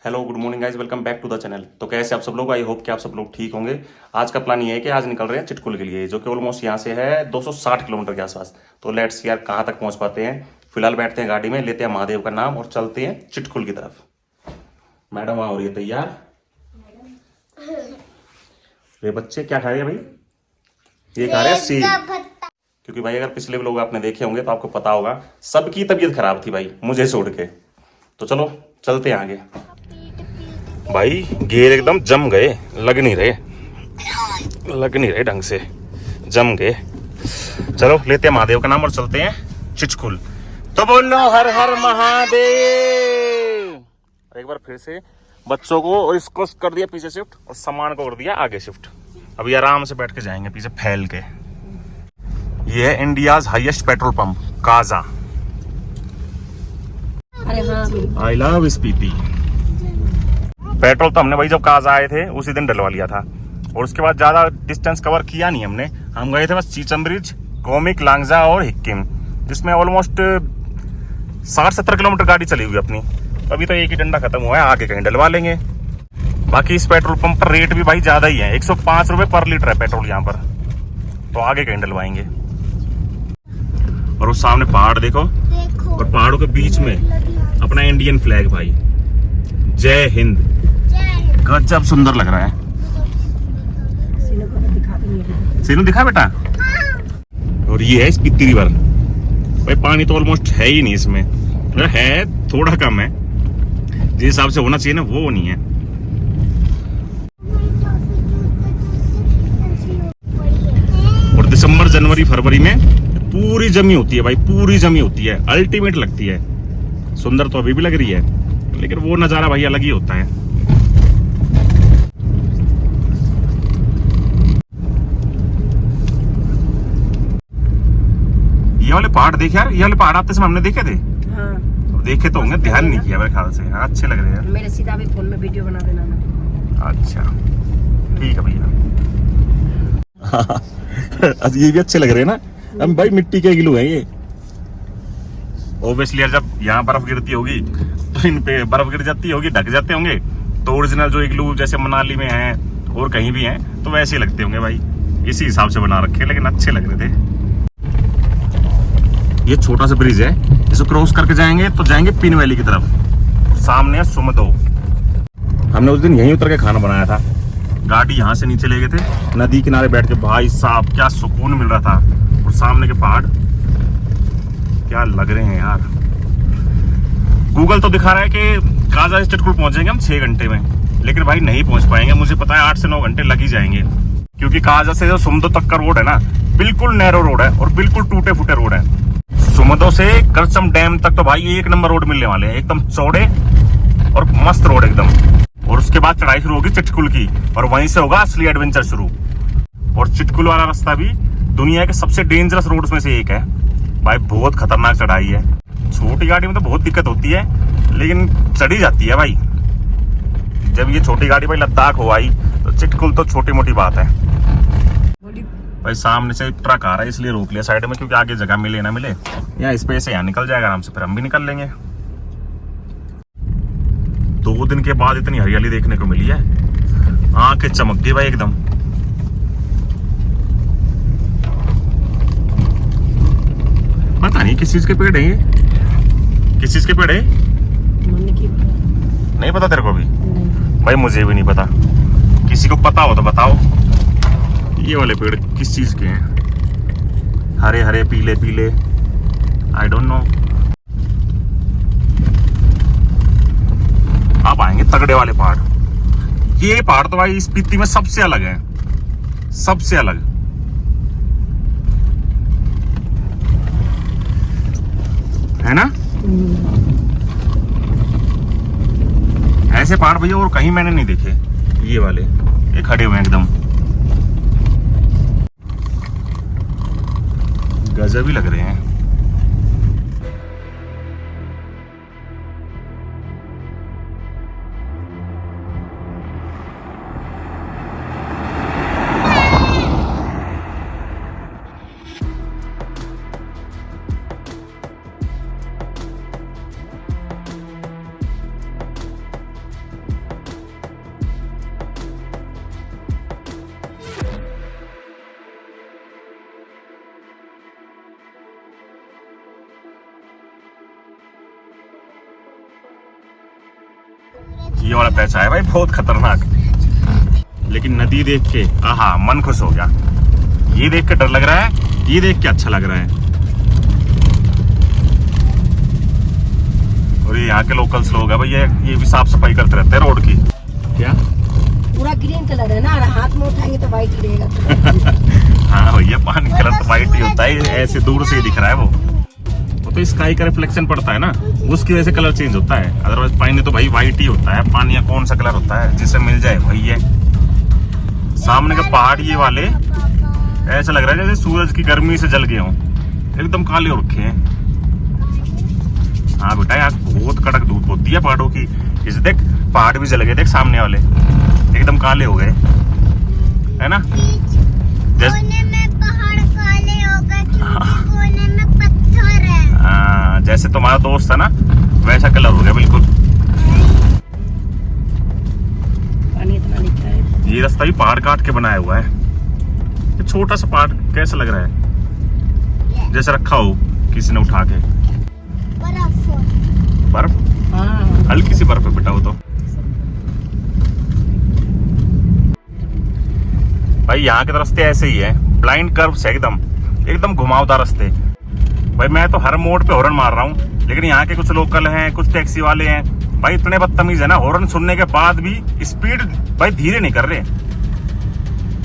Hello good morning guys, welcome back to the channel. तो कैसे आप सब लोग, आई होप कि आप सब लोग ठीक होंगे। आज का प्लान ये है कि आज निकल रहे हैं चिटकुल के लिए, जो कि ऑलमोस्ट यहाँ से है 260 किलोमीटर के आसपास। तो लेट्स यार कहाँ तक पहुँच पाते हैं। फिलहाल बैठते हैं गाड़ी में, लेते हैं महादेव का नाम और चलते हैं चिटकुल की तरफ। मैडम वहाँ हो रही है तैयार। ये बच्चे क्या खा रहे हैं भाई? ये खा रहे हैं सेब। क्योंकि भाई अगर पिछले लोग आपने देखे होंगे तो आपको पता होगा सबकी तबीयत खराब थी भाई, मुझे छोड़ के। तो चलो चलते हैं आगे। भाई घेर एकदम जम गए, लग नहीं रहे ढंग से, जम गए। चलो लेते हैं महादेव का नाम और चलते हैं चिचकुल। तो बोलो हर हर महादेव। एक बार फिर से बच्चों को और इसको कर दिया पीछे शिफ्ट और सामान को कर दिया आगे शिफ्ट। अभी आराम से बैठ के जाएंगे पीछे फैल के। ये है India's highest petrol pump Kaza. अरे हाँ, आई लव स्पीति। पेट्रोल तो हमने भाई जब काजा आए थे उसी दिन डलवा लिया था, और उसके बाद ज्यादा डिस्टेंस कवर किया नहीं हमने। हम गए थे बस चीचम ब्रिज, कोमिक, लांगजा और हिक्किम, जिसमें ऑलमोस्ट 60-70 किलोमीटर गाड़ी चली हुई अपनी। अभी तो एक ही डंडा खत्म हुआ है, आगे कहीं डलवा लेंगे। बाकी इस पेट्रोल पंप पर रेट भी भाई ज्यादा ही है, 105 रुपए पर लीटर है पेट्रोल यहाँ पर। तो आगे कहीं डलवाएंगे। और उस सामने पहाड़ देखो, और पहाड़ों के बीच में अपना इंडियन फ्लैग भाई, जय हिंद। गजब सुंदर लग रहा है। सीनू दिखा बेटा। और ये है स्पीति रिवर भाई। पानी तो ऑलमोस्ट है ही नहीं इसमें, है थोड़ा कम है, जिस हिसाब से होना चाहिए ना वो नहीं है। और दिसंबर, जनवरी, फरवरी में पूरी जमी होती है भाई, पूरी जमी होती है, अल्टीमेट लगती है। सुंदर तो अभी भी लग रही है, लेकिन वो नजारा भाई अलग ही होता है। ये वाले पहाड़ देखे यार, ये वाले पहाड़ आते समय हमने देखे थे। हाँ। देखे तो होंगे, ध्यान नहीं किया मेरे ख्याल से। हाँ, अच्छे लग रहे हैं। मेरे सीधा भी फोन में वीडियो बना देना ना। अच्छा ठीक है भैया। ये भी अच्छे लग रहे हैं ना। अब भाई मिट्टी के गिलू है ये। ओब्वियसली यार जब यहाँ बर्फ गिरती होगी तो इन पे बर्फ गिर जाती होगी, ढक जाते होंगे। तो ओरिजिनल जो इग्लू जैसे मनाली में है और कहीं भी हैं तो वैसे ही लगते होंगे भाई, इसी हिसाब से बना रखे, लेकिन अच्छे लग रहे थे। ये छोटा सा ब्रिज है, इसको क्रॉस करके जाएंगे तो जाएंगे पिन वैली की तरफ। सामने है सुमदो। हमने उस दिन यहीं उतर के खाना बनाया था। गाड़ी यहाँ से नीचे ले गए थे, नदी किनारे बैठ के भाई साहब क्या सुकून मिल रहा था। और सामने के पहाड़ क्या लग रहे हैं यार। गूगल तो दिखा रहा है कि काजा से चिटकुल पहुंचेंगे हम 6 घंटे में, लेकिन भाई नहीं पहुंच पाएंगे। मुझे पता है 8 से 9 घंटे लग ही जाएंगे, क्योंकि काजा से जो सुमदो तक का रोड है ना, बिल्कुल नैरो रोड है और बिल्कुल टूटे फूटे रोड है। सुमदो से करचम डैम तक तो भाई 1 नंबर रोड मिलने वाले हैं, एकदम चौड़े और मस्त रोड एकदम। और उसके बाद चढ़ाई शुरू होगी चिटकुल की, और वहीं से होगा असली एडवेंचर शुरू। और चिटकुल वाला रास्ता भी दुनिया के सबसे डेंजरस रोड्स में से एक है भाई, बहुत खतरनाक चढ़ाई है। छोटी गाड़ी में तो बहुत दिक्कत होती है, लेकिन चढ़ी जाती है भाई। जब ये छोटी गाड़ी भाई लद्दाख हो आई तो चिटकुल तो छोटी मोटी बात है भाई। सामने से ट्रक आ रहा है इसलिए रोक लिया साइड में, क्योंकि आगे जगह मिले ना मिले, यहाँ स्पेस है, यहाँ निकल जाएगा आराम से, फिर हम भी निकल लेंगे। 2 दिन के बाद इतनी हरियाली देखने को मिली है, आंखें चमक गई भाई एकदम। पता नहीं किस चीज के पेड़ है ये, किस चीज के पेड़ है नहीं पता तेरे को भी? भाई मुझे भी नहीं पता, किसी को पता हो तो बताओ। ये वाले पेड़ किस चीज के हैं? हरे हरे पीले पीले, आई डोंट नो। अब आएंगे तगड़े वाले पहाड़। ये पहाड़ तो भाई स्पीति में सबसे अलग है, सबसे अलग। है ना? ऐसे पहाड़ भैया और कहीं मैंने नहीं देखे। ये वाले ये खड़े हुए हैं एकदम, गजब ही लग रहे हैं। ये वाला पैसा है भाई बहुत खतरनाक, लेकिन नदी देख के आहा मन खुश हो गया। ये देख के डर लग रहा है, ये देख के अच्छा लग रहा है। और ये यहाँ के लोकल्स लोग है भाई, ये भी साफ सफाई करते रहते हैं रोड की। क्या पूरा ग्रीन कलर है ना, हाथ में उठाएंगे तो व्हाइट ही रहेगा। हाँ भैया पानी कलर तो व्हाइट ही होता है, ऐसे दूर से ही दिख रहा है वो तो स्काई का रिफ्लेक्शन पड़ता है ना, उसकी वजह से कलर चेंज होता है। अदरवाइज पानी तो भाई व्हाइट ही होता है। पानी या कौन सा कलर होता है जिसे मिल जाए भाई। ये सामने के पहाड़ ये वाले ऐसा लग रहा है जैसे सूरज की गर्मी से जल गए हों, एकदम काले हो रखे हैं। हाँ बेटा यहाँ बहुत कड़क धूप होती है पहाड़ों की। इसे देख पहाड़ भी जल गए, देख सामने वाले एकदम काले हो गए है ना। कोने में पहाड़ काले हो गए क्योंकि कोने में पत्थर है। हाँ जैसे तुम्हारा दोस्त है ना वैसा कलर हो गया बिल्कुल। पानी इतना निकला है। ये रास्ता भी पहाड़ काट के बनाया हुआ है। ये छोटा सा पहाड़ कैसा लग रहा है, जैसे रखा हो किसी ने उठा के। बर्फ, हाँ हल्की सी बर्फ है बेटा वो तो। भाई यहाँ के तो रास्ते ऐसे ही है, ब्लाइंड कर्व्स है एकदम, एकदम घुमावदार रास्ते। भाई मैं तो हर मोड़ पे हॉर्न मार रहा हूँ, लेकिन यहाँ के कुछ लोकल हैं, कुछ टैक्सी वाले हैं भाई इतने बदतमीज है ना, हॉर्न सुनने के बाद भी स्पीड भाई धीरे नहीं कर रहे,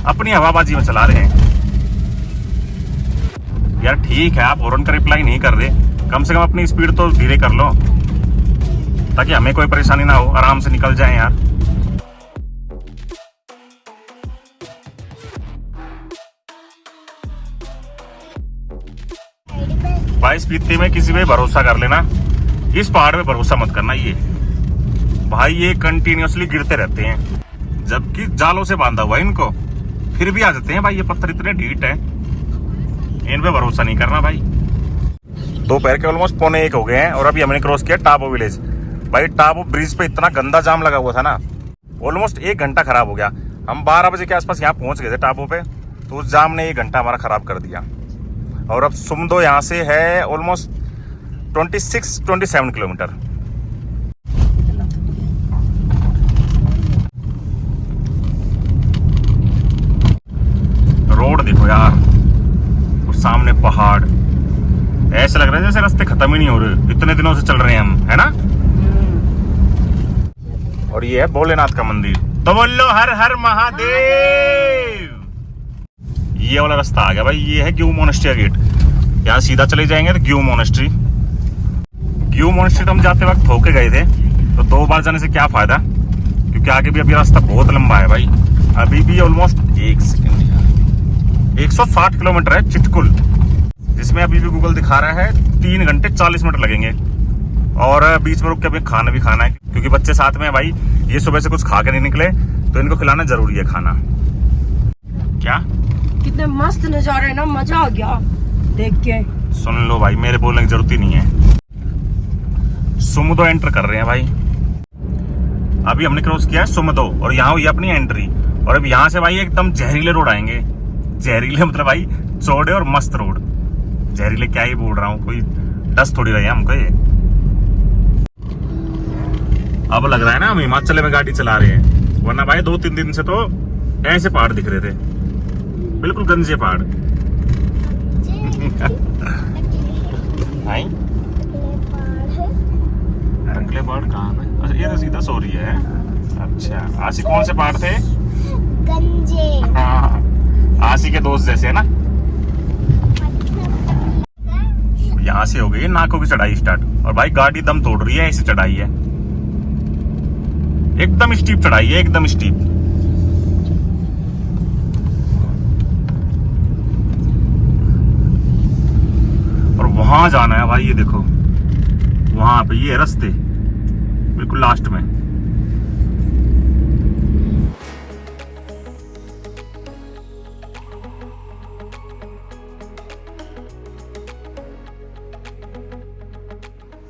अपनी हवाबाजी में चला रहे हैं। यार ठीक है आप हॉर्न का रिप्लाई नहीं कर रहे, कम से कम अपनी स्पीड तो धीरे कर लो ताकि हमें कोई परेशानी ना हो, आराम से निकल जाए यार। भाई स्पीति में किसी पे भरोसा कर लेना, इस पहाड़ पे भरोसा मत करना। ये भाई ये कंटिन्यूअसली गिरते रहते हैं, जबकि जालों से बांधा हुआ है इनको, फिर भी आ जाते हैं भाई। ये पत्थर इतने ढीठ है, इन पे भरोसा नहीं करना भाई। दोपहर के ऑलमोस्ट 1:45 हो गए हैं और अभी हमने क्रॉस किया टाबो विलेज। भाई टाबो ब्रिज पे इतना गंदा जाम लगा हुआ था ना, ऑलमोस्ट 1 घंटा खराब हो गया। हम 12 बजे के आसपास यहाँ पहुंच गए थे टाबो पे, तो उस जाम ने 1 घंटा हमारा खराब कर दिया। और अब सुमदो यहाँ से है ऑलमोस्ट 26-27 किलोमीटर। रोड देखो यार, और सामने पहाड़, ऐसा लग रहा है जैसे रास्ते खत्म ही नहीं हो रहे, इतने दिनों से चल रहे हैं हम, है ना। और ये है भोलेनाथ का मंदिर, तो बोलो हर हर महादेव। ये वाला रास्ता आ गया भाई, ये है ग्यू मोनेस्ट्री गेट। यहाँ सीधा चले जाएंगे तो ग्यू मोनेस्ट्री। ग्यू मोनेस्ट्री तो हम जाते वक्त होके गए थे, तो 2 बार जाने से क्या फायदा, क्योंकि आगे भी अभी रास्ता बहुत लंबा है भाई। अभी भी ऑलमोस्ट 160 किलोमीटर है चिटकुल, जिसमें अभी भी गूगल दिखा रहा है 3 घंटे 40 मिनट लगेंगे। और बीच में रुक के अभी खाना भी खाना है, क्योंकि बच्चे साथ में है भाई, ये सुबह से कुछ खा के नहीं निकले, तो इनको खिलाना जरूरी है खाना। क्या कितने मस्त नजारे है ना, मजा आ गया देख के। सुन लो भाई, मेरे बोलने की जरूरत ही नहीं है। सुमदो एंटर कर रहे हैं भाई, अभी हमने क्रॉस किया है सुमदो, और यहाँ हुई अपनी एंट्री। और अब यहाँ से भाई एकदम जहरीले रोड आएंगे। जहरीले मतलब भाई चौड़े और मस्त रोड। जहरीले क्या ही बोल रहा हूँ, कोई डस थोड़ी रहे हमको ये। अब लग रहा है ना हम हिमाचल में गाड़ी चला रहे हैं, वरना भाई 2-3 दिन से तो ऐसे पहाड़ दिख रहे थे, बिल्कुल गंजे पहाड़। रंगले पहाड़ कहाँ है? अच्छा ये तो सीधा सोरी है। अच्छा आसी कौन से पहाड़ थे? गंजे। हाँ आसी के दोस्त जैसे है ना। यहाँ से हो गई नाकों की चढ़ाई स्टार्ट, और भाई गाड़ी दम तोड़ रही है, ऐसी चढ़ाई है, एकदम स्टीप चढ़ाई है, एकदम स्टीप। और वहां जाना है भाई, ये देखो वहां पे ये रास्ते बिल्कुल लास्ट में।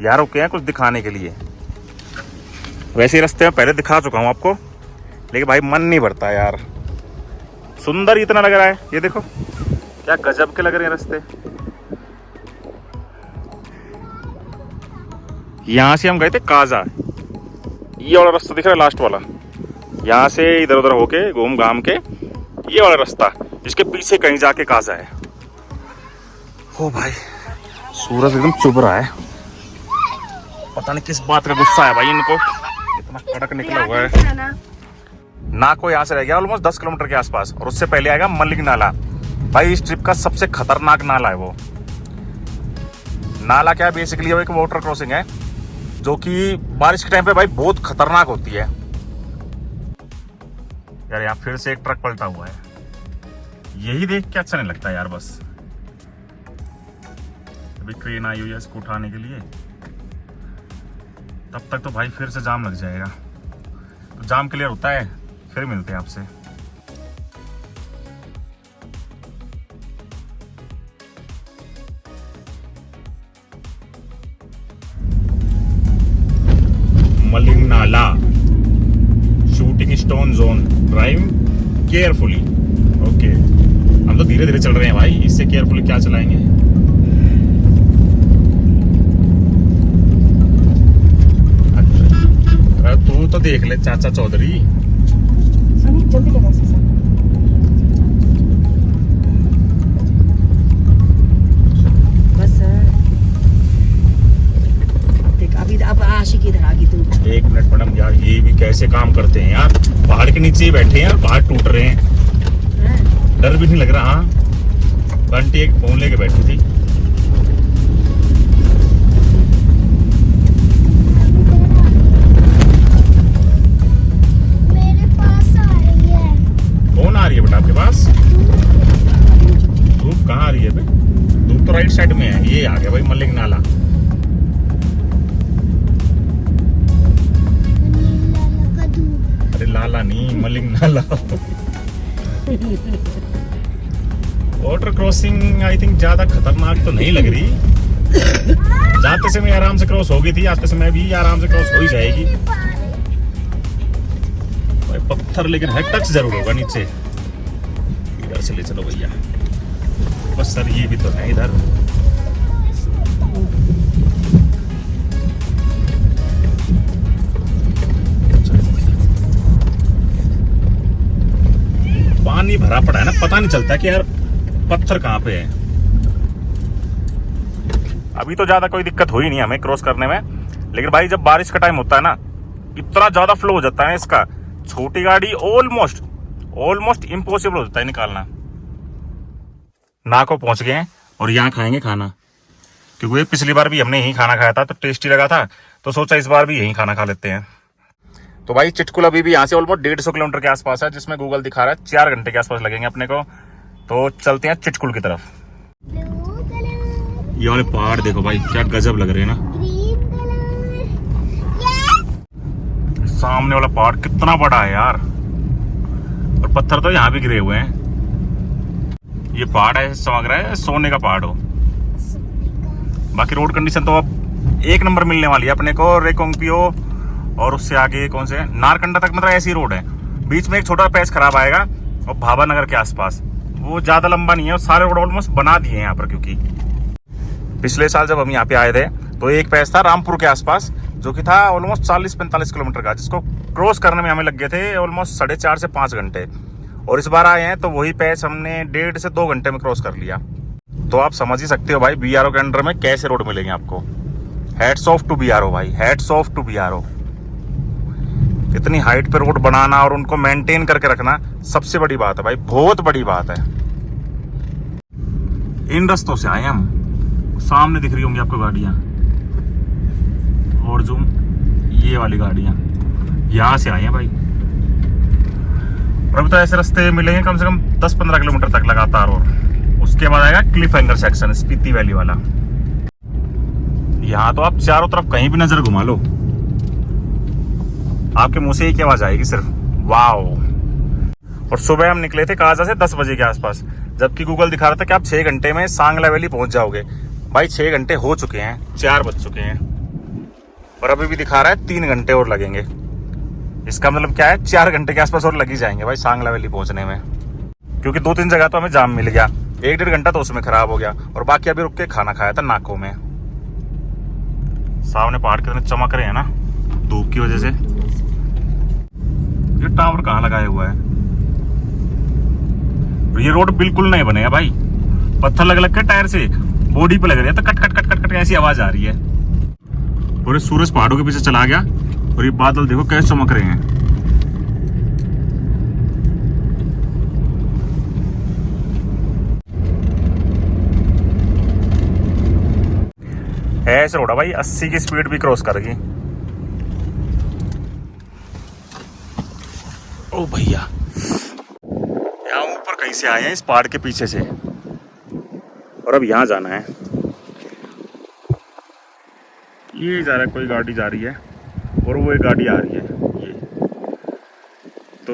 यार ओके हैं कुछ दिखाने के लिए, वैसे रास्ते में पहले दिखा चुका हूं आपको, लेकिन भाई मन नहीं भरता यार। सुंदर इतना लग रहा है, ये देखो क्या गजब के लग रहे हैं रास्ते। यहाँ से हम गए थे काजा, ये वाला रास्ता दिख रहा है, लास्ट वाला, यहाँ से इधर उधर होके घूम घाम के ये वाला रास्ता, इसके पीछे कहीं जाके काजा है। हो भाई सूरज एकदम चुभ रहा है, पता नहीं किस बात का गुस्सा है भाई इनको, इतना कड़क निकला हुआ है। नाको यहाँ से रह गया ऑलमोस्ट 10 किलोमीटर के आसपास, और उससे पहले आएगा मलिक नाला। भाई इस ट्रिप का सबसे खतरनाक नाला है वो। नाला क्या है, बेसिकली वो एक वाटर क्रॉसिंग है जो कि बारिश के टाइम पे भाई बहुत खतरनाक होती है। यार यहाँ फिर से एक ट्रक पलटा हुआ है, यही देख के अच्छा नहीं लगता यार। बस अभी क्रेन आई हुई है इसको उठाने के लिए, तब तक तो भाई फिर से जाम लग जाएगा। तो जाम क्लियर होता है फिर मिलते हैं आपसे। मलिक नाला shooting stone zone, drive carefully. Okay हम तो धीरे धीरे चल रहे हैं भाई, इससे केयरफुली क्या चलाएंगे। अच्छा तू तो देख ले चाचा चौधरी, जल्दी लगा शीशा। बस देख अभी अब आशिक इधर आ गई तू। एक मिनट मैडम, यार ये भी कैसे काम करते हैं यार, पहाड़ के नीचे ही बैठे हैं, पहाड़ टूट रहे हैं, डर भी नहीं लग रहा। हाँ बंटी एक फोन लेके बैठी थी। मेरे पास आ रही है। कौन आ रही है बेटा आपके पास? धूप कहाँ आ रही है बे? धूप तो राइट साइड में है। ये आ गया भाई मलिक नाला। अरे लाला नहीं, मलिक नाला। वाटर क्रॉसिंग आई थिंक ज्यादा खतरनाक तो नहीं लग रही। जाते समय आराम से क्रॉस हो गई थी, आते समय भी आराम से क्रॉस हो ही जाएगी। भाई पत्थर लेकिन है, टच जरूर होगा नीचे। इधर से ले चलो भैया। बस सर ये भी तो है इधर। पानी भरा पड़ा है ना, पता नहीं चलता कि यार पत्थर कहाँ पे है। अभी तो ज्यादा कोई दिक्कत हुई नहीं हमें क्रॉस करने में, लेकिन भाई जब बारिश का टाइम होता है ना, इतना ज्यादा फ्लो हो जाता है इसका, छोटी गाड़ी ऑलमोस्ट इम्पॉसिबल हो जाता है निकालना। नाको पहुंच गए हैं और यहाँ खाएंगे खाना, क्योंकि ये पिछली बार भी हमने यहीं खाना खाया था तो टेस्टी लगा था, तो सोचा इस बार भी यहीं खाना खा लेते हैं। तो भाई चिटकुल अभी भी यहाँ से ऑलमोस्ट 150 किलोमीटर के आसपास है, जिसमें गूगल दिखा रहा है 4 घंटे के आसपास लगेंगे अपने को। तो चलते हैं चिटकुल की तरफ। ये वाले पहाड़ देखो भाई क्या गजब लग रहे हैं ना। सामने वाला पहाड़ कितना बड़ा है यार, और पत्थर तो यहाँ भी गिरे हुए हैं। ये पहाड़ है समझ रहा है सोने का पहाड़ हो। बाकी रोड कंडीशन तो अब एक नंबर मिलने वाली है अपने को। रेकोंगपियो और उससे आगे कौन से नारकंडा तक मतलब ऐसी रोड है। बीच में एक छोटा पैच खराब आएगा और भाभा नगर के आसपास, वो ज्यादा लंबा नहीं है। सारे रोड ऑलमोस्ट बना दिए हैं यहाँ पर, क्योंकि पिछले साल जब हम यहाँ पे आए थे तो एक पैच था रामपुर के आसपास, जो कि था ऑलमोस्ट 40-45 किलोमीटर का, जिसको क्रॉस करने में हमें लग गए थे ऑलमोस्ट 4.5 से 5 घंटे। और इस बार आए हैं तो वही पैच हमने 1.5 से 2 घंटे में क्रॉस कर लिया। तो आप समझ ही सकते हो भाई बीआरओ के अंडर में कैसे रोड मिलेंगे आपको। हैट्स ऑफ टू बीआरओ भाई, हैट्स ऑफ टू बीआरओ। इतनी हाइट पे रोड बनाना और उनको मेंटेन करके रखना सबसे बड़ी बात है भाई, बहुत बड़ी बात है। इन रस्तों से आए हम, सामने दिख रही होंगी आपको गाड़ियां, और जो ये वाली गाड़ियां यहां से आए हैं भाई। और अभी तो ऐसे रास्ते मिलेंगे कम से कम 10-15 किलोमीटर तक लगातार, और उसके बाद आएगा Cliff hanger section Spiti valley वाला। यहाँ तो आप चारों तरफ कहीं भी नजर घुमा लो, आपके मुंह से एक आवाज आएगी सिर्फ वाओ। और सुबह हम निकले थे काजा से 10 बजे के आसपास, जबकि गूगल दिखा रहा था कि आप 6 घंटे में सांगला वैली पहुंच जाओगे। भाई 6 घंटे हो चुके हैं, 4 बज चुके हैं, और अभी भी दिखा रहा है 3 घंटे और लगेंगे। इसका मतलब क्या है, 4 घंटे के आसपास और लग ही जाएंगे भाई सांगला वैली पहुंचने में, क्योंकि 2-3 जगह तो हमें जाम मिल गया। 1-1.5 घंटा तो उसमें खराब हो गया, और बाकी अभी रुक के खाना खाया था नाको में। सामने पहाड़ कितने चमक रहे हैं ना धूप की वजह से। ये टावर कहाँ लगाया हुआ है? ये रोड बिल्कुल नहीं बने भाई, पत्थर लग लग के टायर से बॉडी पे लग रहे हैं, तो cut cut cut cut cut ऐसी आवाज आ रही है। और ये सूरज पहाड़ों के पीछे चला गया और ये बादल देखो कैसे चमक रहे हैं। ऐसे रोड है भाई, 80 की स्पीड भी क्रॉस कर गई। ओ भैया, यहाँ ऊपर कहीं से आए हैं इस पहाड़ के पीछे से, और अब यहाँ जाना है। ये जा रहा है, कोई गाड़ी जा रही है और वो एक गाड़ी आ रही है। ये तो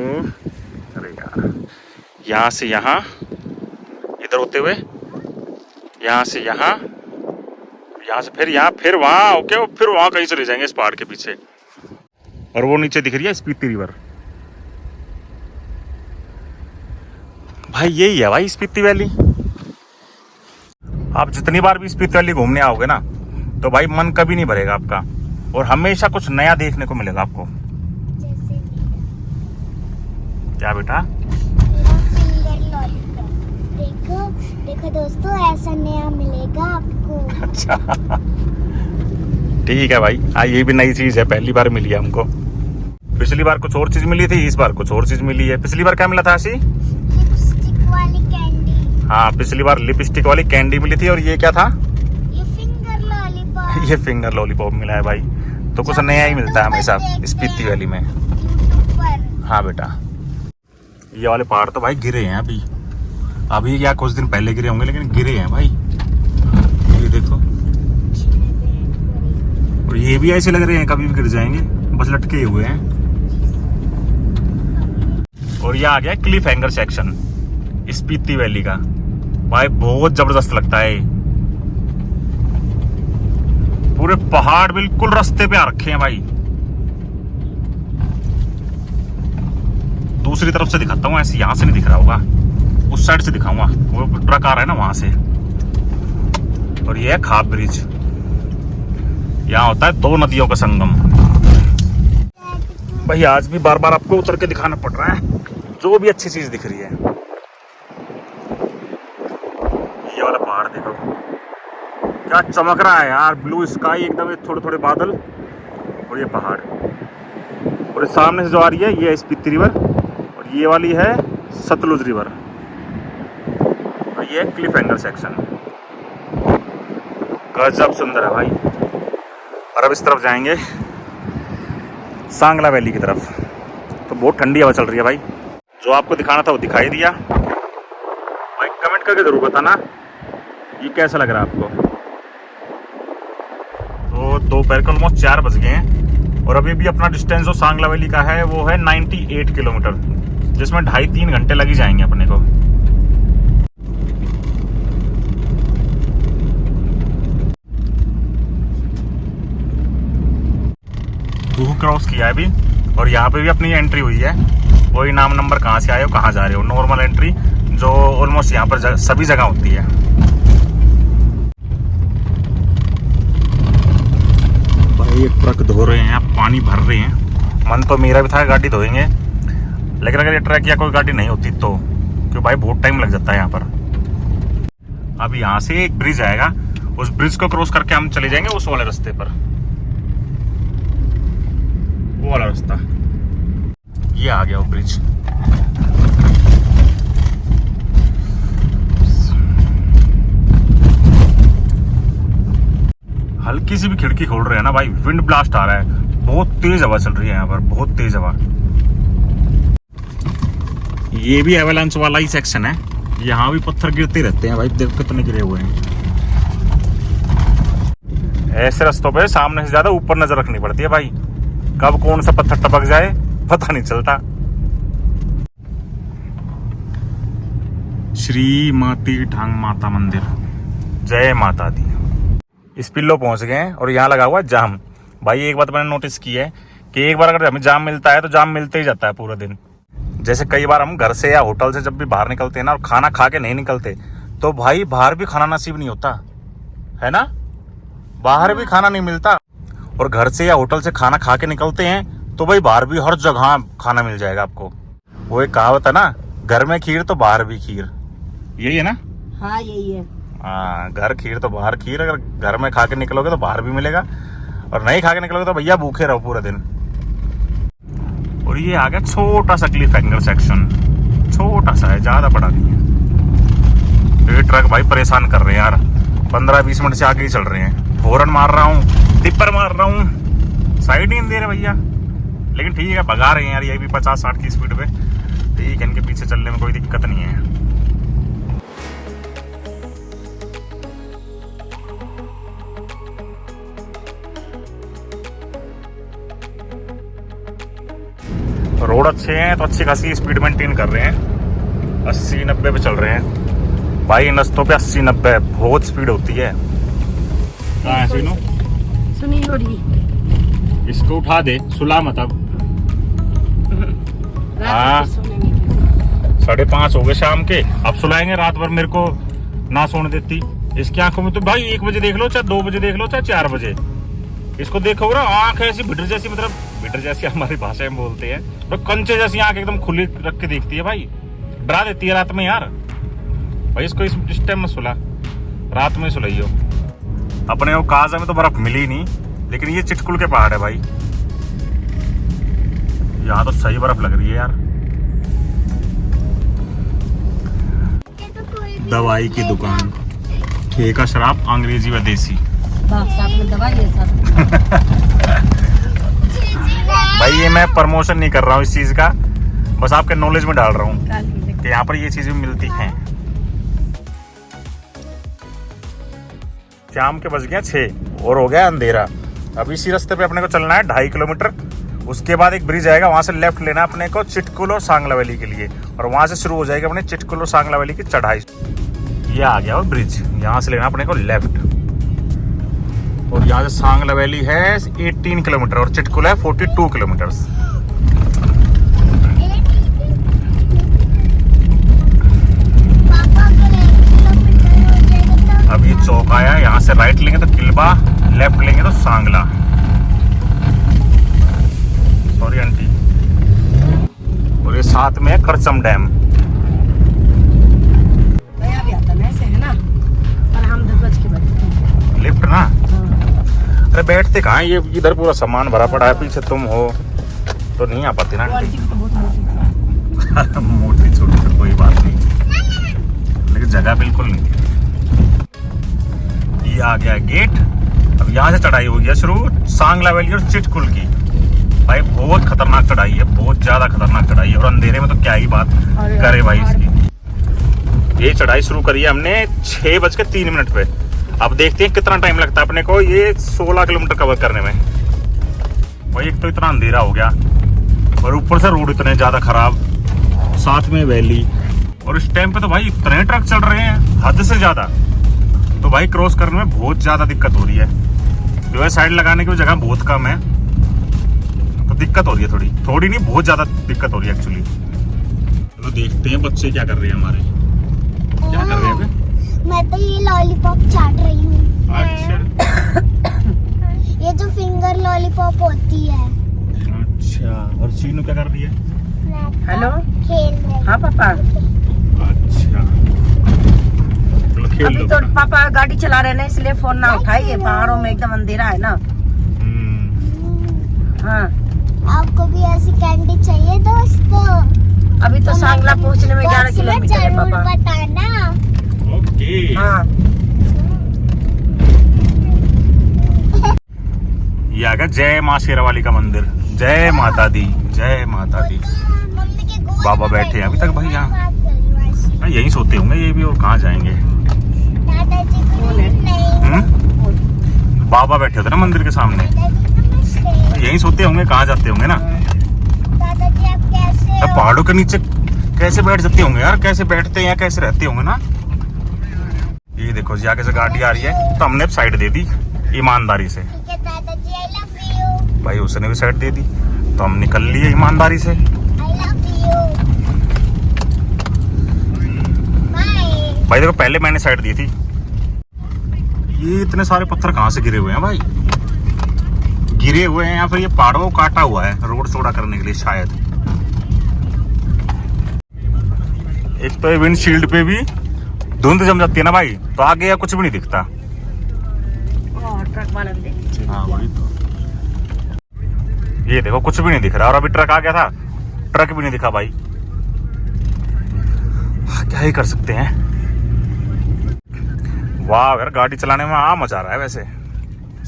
अरे यार, यहाँ से यहाँ इधर होते हुए, यहाँ से यहाँ, यहाँ से फिर यहाँ, फिर वहाँ ओके, और फिर वहाँ कहीं चले जाएंगे इस पहाड़ के पीछे। और वो नीचे दिख रही है स्पीति रिवर। भाई यही है भाई स्पीति वैली। आप जितनी बार भी स्पीति वैली घूमने आओगे ना, तो भाई मन कभी नहीं भरेगा आपका, और हमेशा कुछ नया देखने को मिलेगा आपको। जैसे क्या बेटा? मेरा फिंगर लॉलीपॉप। देखो देखो दोस्तों, ऐसा नया मिलेगा आपको। अच्छा ठीक है भाई, ये भी नई चीज है, पहली बार मिली है हमको। पिछली बार कुछ और चीज मिली थी, इस बार कुछ और चीज मिली है। पिछली बार क्या मिला था आशी? लिपस्टिक वाली कैंडी। हाँ, पिछली बार लिपस्टिक वाली कैंडी मिली थी, और ये क्या था? ये फिंगर लॉलीपॉप। ये फिंगर लॉलीपॉप मिला है भाई। तो कुछ नया ही मिलता है हमेशा स्पीति वैली में। यूट्यूब पर। हाँ बेटा, ये वाले पहाड़ तो भाई गिरे हैं अभी, अभी क्या कुछ दिन पहले गिरे होंगे, लेकिन गिरे हैं भाई। ये देखो, और ये भी ऐसे लग रहे हैं कभी भी गिर जाएंगे, बस लटके हुए हैं। और ये आ गया Cliff hanger section Spiti valley का। भाई बहुत जबरदस्त लगता है, पूरे पहाड़ बिल्कुल रास्ते पे आ रखे हैं भाई। दूसरी तरफ से दिखाता हूँ, ऐसे यहाँ से नहीं दिख रहा होगा, उस साइड से दिखाऊंगा, वो ट्रक आ रहा है ना वहां से। और ये है खाप ब्रिज, यहाँ होता है दो नदियों का संगम। भाई आज भी बार बार आपको उतर के दिखाना पड़ रहा है, जो भी अच्छी चीज दिख रही है। ये वाला पहाड़ देखो क्या चमक रहा है यार, ब्लू स्काई एकदम, थोड़े थोड़े बादल और ये पहाड़। और सामने से जो आ रही है ये है स्पीति रिवर, और ये वाली है सतलुज रिवर, और ये है क्लिफ हैंगर सेक्शन। गजब सुंदर है भाई। और अब इस तरफ जाएंगे सांगला वैली की तरफ, तो बहुत ठंडी हवा चल रही है भाई। जो आपको दिखाना था वो दिखाई दिया। भाई कमेंट करके जरूर बताना ये कैसा लग रहा है आपको। तो दोपहर के ऑलमोस्ट 4 बज गए हैं, और अभी भी अपना डिस्टेंस जो सांगला वैली का है वो है 98 किलोमीटर, जिसमें 2.5-3 घंटे लग ही जाएंगे अपने को। क्रॉस किया है अभी, और यहाँ पे भी अपनी एंट्री हुई है। वही नाम नंबर, कहाँ से आए हो कहाँ जा रहे हो, नॉर्मल एंट्री जो ऑलमोस्ट यहाँ पर सभी जगह होती है। भाई एक ट्रक धो रहे हैं, पानी भर रहे हैं। मन तो मेरा भी था गाड़ी धोएंगे, लेकिन अगर ये ट्रक या कोई गाड़ी नहीं होती तो, क्योंकि भाई बहुत टाइम लग जाता है यहाँ पर। अब यहाँ से एक ब्रिज आएगा, उस ब्रिज को क्रॉस करके हम चले जाएंगे उस वाले रास्ते पर, वो वाला रास्ता। ये आ गया वो ब्रिज। हल्की सी भी खिड़की खोल रहे हैं ना भाई, विंड ब्लास्ट आ रहा है, बहुत तेज हवा चल रही है यहाँ पर, बहुत तेज हवा। ये भी एवलांच वाला ही सेक्शन है, यहाँ भी पत्थर गिरते रहते हैं भाई, देखो कितने गिरे हुए हैं। ऐसे रास्तों पे सामने से ज्यादा ऊपर नजर रखनी पड़ती है भाई, कब कौन सा पत्थर टपक जाए पता नहीं चलता। श्री माती ढांग माता मंदिर, जय माता दी। इस पिल्लो पहुंच गए हैं, और यहाँ लगा हुआ जाम। भाई एक बात मैंने नोटिस की है कि एक बार अगर हमें जाम मिलता है तो जाम मिलते ही जाता है पूरा दिन। जैसे कई बार हम घर से या होटल से जब भी बाहर निकलते हैं ना, और खाना खा के नहीं निकलते, तो भाई बाहर भी खाना नसीब नहीं होता है ना, बाहर भी खाना नहीं मिलता। और घर से या होटल से खाना खा के निकलते हैं तो भाई बाहर भी हर जगह खाना मिल जाएगा आपको। वो एक कहावत है ना, घर में खीर तो बाहर भी खीर, यही है ना? हाँ यही है। हाँ, घर खीर तो बाहर खीर। अगर घर में खा के निकलोगे तो बाहर भी मिलेगा, और नहीं खा के निकलोगे तो भैया भूखे रहो पूरे दिन। और ये आ गया छोटा सा क्लिफ हैंगर सेक्शन, छोटा सा है, ज्यादा बड़ा नहीं है। ये ट्रक भाई परेशान कर रहे हैं यार, 15-20 मिनट से आगे ही चल रहे हैं। हॉर्न मार रहा हूँ, टिप्पर मार रहा हूँ, साइड ही नहीं दे रहे भैया। लेकिन ठीक है, भगा रहे हैं यार, ये भी 50-60 की स्पीड पे। ठीक है, इनके पीछे चलने में कोई दिक्कत नहीं है। रोड अच्छे हैं तो अच्छी खासी स्पीड मेंटेन कर रहे हैं। 80-90 पे चल रहे हैं भाई। इन रस्तों पे 80-90 बहुत स्पीड होती है। कहाँ है सीनू? सुनी लोरी, इसको उठा दे, सुला मत अब। हाँ, 5:30 हो गए शाम के, अब सुलाएंगे। रात भर मेरे को ना सोने देती। इसकी आंखों में तो भाई 1 बजे देख लो, चाहे 2 बजे देख लो, चाहे 4 बजे, इसको देखो ना, आंख ऐसी बिटर जैसी, मतलब बिटर जैसी हमारी भाषा में बोलते हैं, तो कंचे जैसी आंख एकदम खुली रख के देखती है भाई। डरा देती है रात में यार। भाई इसको इस टाइम में सुला, रात में सुलाइयो। अपने वो काजा में तो बर्फ मिली नहीं, लेकिन ये चिटकुल के पहाड़ है भाई, यहाँ तो सही बर्फ लग रही है यार। दवाई की दुकान, ठेका शराब अंग्रेजी व देसी। साथ में दवाई है साथ। भाई ये मैं प्रमोशन नहीं कर रहा हूँ इस चीज का, बस आपके नॉलेज में डाल रहा हूँ कि यहाँ पर ये चीजें मिलती हैं। शाम के बज गया 6 और हो गया अंधेरा। अब इसी रास्ते पे अपने को चलना है 2.5 किलोमीटर। उसके बाद एक ब्रिज आएगा, वहां से लेफ्ट लेना अपने को चिटकुल और सांगला वैली के लिए, और वहां से शुरू हो जाएगी अपने चिटकुल और सांगला वैली की चढ़ाई। ये आ गया वो ब्रिज, यहाँ से लेना अपने को लेफ्ट, और यहाँ से सांगला वैली है 18 किलोमीटर और चिटकुल है 42 किलोमीटर। अब ये चौक आया, यहाँ से राइट लेंगे तो किल्बा, लेफ्ट लेंगे तो सांगला। Sorry aunty. और ये साथ में है करचम डैम। नया भी आता है है ना, पर हम 10 बज के बैठते। लिफ्ट ना, अरे बैठते कहाँ, ये इधर पूरा सामान भरा पड़ा है, पीछे तुम हो तो नहीं आ पाती ना। मोटी छोटी तो कोई बात नहीं, लेकिन जगह बिल्कुल नहीं थी। ये आ गया गेट। अब यहाँ से चढ़ाई हो गया शुरू सांगला वैली और चिटकुल की। भाई बहुत खतरनाक चढ़ाई है, बहुत ज्यादा खतरनाक चढ़ाई है, और अंधेरे में तो क्या ही बात करे भाई इसकी। ये चढ़ाई शुरू करी है हमने 6:03 पे। अब देखते हैं कितना टाइम लगता है अपने को ये 16 किलोमीटर कवर करने में। भाई एक तो इतना अंधेरा हो गया, और ऊपर से रोड इतने ज्यादा खराब, साथ में वैली, और इस टाइम पे तो भाई इतने ट्रक चल रहे हैं हद से ज्यादा। तो भाई क्रॉस करने में बहुत ज्यादा दिक्कत हो रही है। जो है साइड लगाने की जगह बहुत कम है, तो दिक्कत हो रही है, थोड़ी नहीं बहुत ज्यादा दिक्कत हो रही है एक्चुअली। तो देखते हैं बच्चे क्या कर रहे हैं हमारे, क्या कर रहे हैं। मैं तो ये लॉलीपॉप चाट रही हूँ। अच्छा, ये जो फिंगर लॉलीपॉप होती है। अच्छा, और सीनू क्या कर रही है? हेलो, खेल रही। हाँ पापा। अच्छा, चलो खेल अभी लो। तो पापा गाड़ी चला रहे हैं ना, इसलिए फोन ना उठाइए, पहाड़ों में एकदम अंधेरा है ना। हाँ, आपको भी ऐसी कैंडी चाहिए दोस्तों? अभी तो सांगला पहुंचने में 11 किलोमीटर है जरूर पापा। बताना। ओके। हाँ, ये आ गया जय माँ शेरावाली का मंदिर। जय माता दी, जय माता दी। मम्मी के गोद बाबा में बैठे हैं अभी तक भाई यहाँ। बात कर रही हूँ ऐसी। यहीं सोते होंगे ये भी, और कहाँ जाएंगे। दादाजी को नहीं। बाबा बैठे होते ना मंदिर के सामने, दादाजी नमस्ते। यहीं सोते होंगे, कहाँ जाते होंगे ना। दादाजी आप कैसे अब हो? पहाड़ों के नीचे कैसे बैठ जाते होंगे यार, कैसे बैठते हैं या कैसे रहते होंगे ना। ये देखो जी आगे से गाड़ी आ रही है, तो हमने साइड दे दी ईमानदारी से। ठीक है दादाजी, आई लव यू। भाई उसने भी साइड दे दी, तो हम निकल लिए ईमानदारी से। आई लव यू। बाय। भाई देखो पहले मैंने साइड दी थी। ये इतने सारे पत्थर कहाँ से गिरे हुए हैं भाई, गिरे हुए हैं या फिर ये पहाड़ों को काटा हुआ है रोड चौड़ा करने के लिए शायद। एक तो विंडशील्ड पे भी धुंध जम जाती है ना भाई, तो आगे या कुछ भी नहीं दिखता। ट्रक वाला भी देख। हाँ वही तो, ये देखो कुछ भी नहीं दिख रहा। और अभी ट्रक आ गया था, ट्रक भी नहीं दिखा भाई। क्या ही कर सकते हैं। वाह यार, गाड़ी चलाने में मजा आ रहा है वैसे।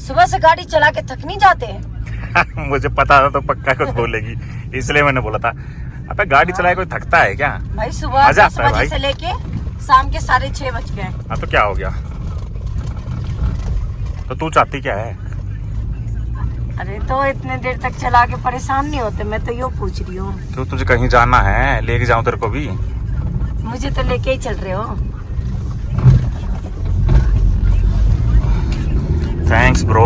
सुबह से गाड़ी चला के थक नहीं जाते हैं? मुझे पता था तो पक्का कुछ बोलेगी, इसलिए मैंने बोला था। अबे गाड़ी चलाए कोई थकता है क्या? भाई सुबह मजा 10 आता है बजे भाई। से लेके शाम के 6:30 बज गए। हाँ तो क्या हो गया? तो तू चाहती क्या है? अरे तो इतने देर तक चला के परेशान नहीं होते? मैं तो यो पूछ रही हूँ। क्यों, तुझे कहीं जाना है? लेके जाऊं तेरे को भी? मुझे तो लेके ही चल रहे हो। Thanks bro.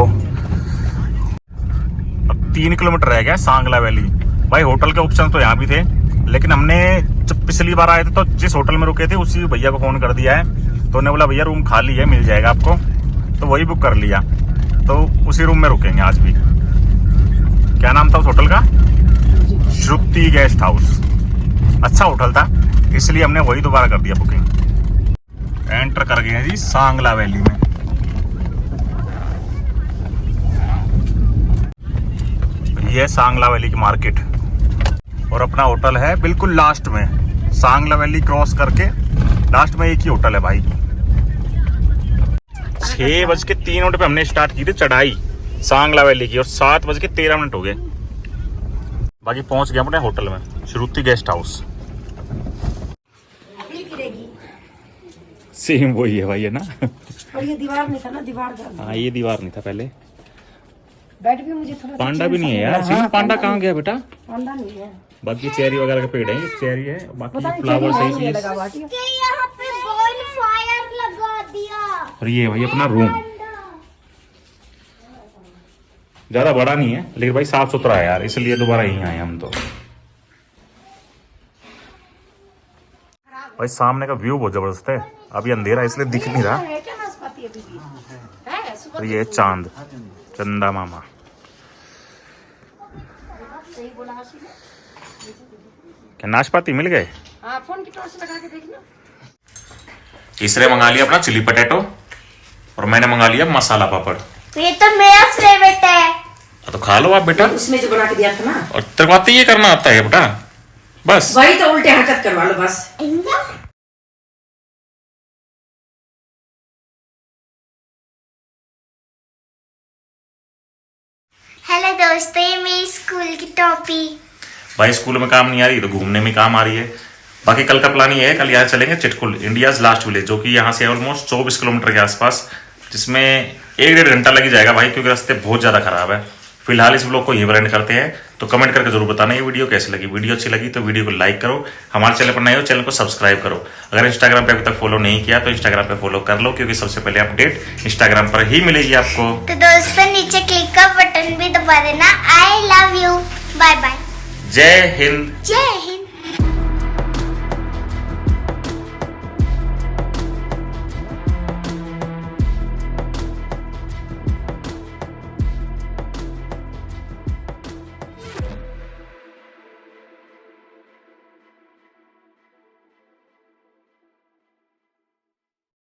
अब 3 किलोमीटर रह गया सांगला वैली। भाई होटल के ऑप्शन तो यहाँ भी थे, लेकिन हमने जब पिछली बार आए थे तो जिस होटल में रुके थे उसी भैया को फोन कर दिया है, तो उन्होंने बोला भैया रूम खाली है, मिल जाएगा आपको, तो वही बुक कर लिया। तो उसी रूम में रुकेंगे आज भी। क्या नाम था उस होटल का? श्रुति गेस्ट हाउस। अच्छा होटल था, इसलिए हमने वही दोबारा कर दिया बुकिंग। एंटर कर गए हैं जी सांगला वैली में। ये सांगला वैली की मार्केट और अपना होटल है बिल्कुल लास्ट में। सांगला वैली क्रॉस करके लास्ट में एक ही होटल है भाई। 6:03 पे हमने स्टार्ट की थी चढ़ाई सांगला वैली की और 7:13 हो गए। बाकी पहुंच गया अपने होटल में, श्रुति गेस्ट हाउस। सेम वही है भाई, है ना? और ये दीवार नहीं था ना, दीवार का। हाँ ये दीवार नहीं था पहले। बेड भी मुझे थोड़ा पांडा भी नहीं है यार। सिर्फ पांडा कहाँ गया बेटा? पांडा नहीं है। बाकी चेरी वगैरह के पेड़ है, ये चेरी है, बाकी पता नहीं फ्लावर चेरी सही है चीज। लगा हुआ, ठीक है। के यहाँ पे बॉल फायर लगा दिया। और ये भाई अपना रूम ज्यादा बड़ा नहीं है, लेकिन भाई साफ सुथरा है यार, इसलिए दोबारा यहीं आए हम तो। भाई सामने का व्यू बहुत जबरदस्त है। अभी अंधेरा है इसलिए दिख नहीं रहा। है क्या नाशपाती अभी भी? है सुबह और ये चांद, चंदा मामा। सही बोला हाशिम। क्या नाशपाती मिल गए? हाँ फोन की टॉर्च लगा के देखना। तीसरे मंगा लिया अपना चिली पटेटो और मैंने मंगा लिया मसाला पापड़। ये तो मेरा फेवरेट है। तो खा लो आप बेटा। उसने जो बना के दिया था ना, और तेरे को आते ये करना आता है बेटा, बस वही तो उल्टे हरकत करवा लो बस। हेलो दोस्तों, ये मेरी स्कूल की टॉपी। भाई स्कूल में काम नहीं आ रही तो घूमने में काम आ रही है। बाकी कल का प्लान ये है, कल यहाँ चलेंगे चिटकुल, इंडियाज लास्ट विलेज, जो कि यहाँ से ऑलमोस्ट 24 किलोमीटर के आसपास, जिसमें 1-1.5 घंटा लग ही जाएगा भाई, क्योंकि रास्ते बहुत ज़्यादा खराब है। फिलहाल इस ब्लॉग को यहीं पर एंड करते हैं। तो कमेंट करके जरूर बताना ये वीडियो कैसी लगी। वीडियो अच्छी लगी तो वीडियो को लाइक करो, हमारे चैनल पर नए हो चैनल को सब्सक्राइब करो। अगर इंस्टाग्राम पे अभी तक फॉलो नहीं किया तो इंस्टाग्राम पे फॉलो कर लो, क्योंकि सबसे पहले अपडेट इंस्टाग्राम पर ही मिलेगी आपको। तो दोस्तों नीचे क्लिक का बटन भी दबा देना। I love you. Bye bye. जय हिंद। जय हिंद।